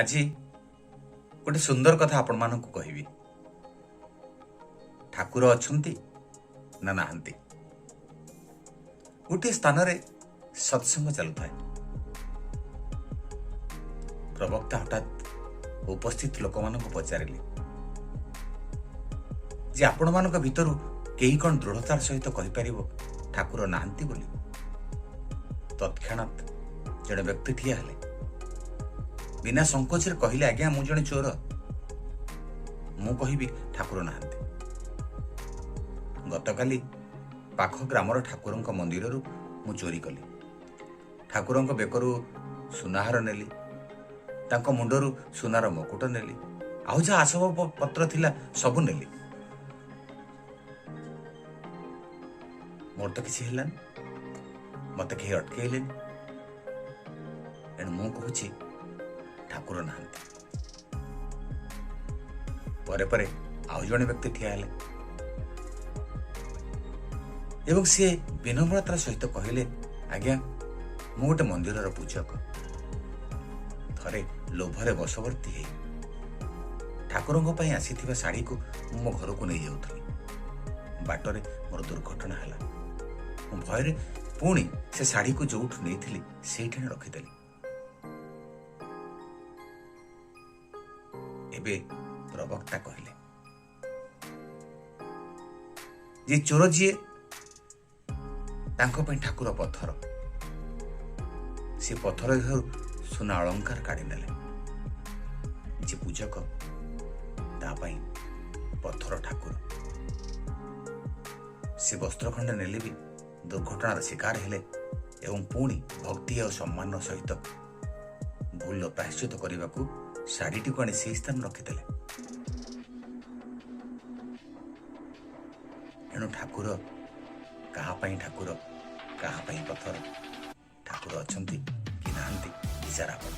আজি गोटे सुंदर कथा आपण मानक कहबी। ठाकुर अछंती ना नाहंती। गोटे स्थान रे सत्संग चलुଥାଏ। प्रवक्ता हठात उपस्थित लोक मानक पचारिले जे आपण मानक भितरु केही कौन दृढ़तार सहित कहि परिबो ठाकुर नाहंती बोली। तत्क्षणात जड़े व्यक्ति ठिया हेले बिना संकोच रे कहिले आज्ञा मु जणे चोर मु कहिबी ठाकुर नाहंती। गतकाली पाख ग्रामर ठाकुरंक मंदिररु मु चोरी कली। ठाकुरंक बेकरु सुनाहार नेली तांको मुंडरु सुनार मकुट नेली आउ जा आसब पत्र थिला सबु नेली। मोर तो किसी हेलान मत कहीं अटकेले एणु मु कहूची ठाकुर नाहंती। परे परे आउ जणे व्यक्ति ठिया हेले एवं सी विनम्रतार सहित कहले आज्ञा मु गोटे मंदिरर पूजक थरे लोभरे बशवर्ती है ठाकुरंक पई आसीथिबा साड़ी को मो घर को नहीं जाउथली। बाटरे मोर दुर्घटना हला मु भयरे पुणी से साड़ी को जोठ नहीं सेठी रखिदेली। एबे प्रवक्ता कहले जे चोर जी तांको पई ठाकुर पत्थर से पत्थर सुना अलंकार काढ़ी नेले। जे पूजक ता पई पत्थर ठाकुर से वस्त्र खंड नेले भी दुर्घटनार शिकार हेले एवं पुणी भक्ति और सम्मान सहित भूल प्रायश्चित करने को शाढ़ीटी को आनी से स्थान रखिदेले। एणु ठाकुर काहापाई ठाकुर काहापाई पत्थर ठाकुर अछंती कि नाहंती विचार आपन।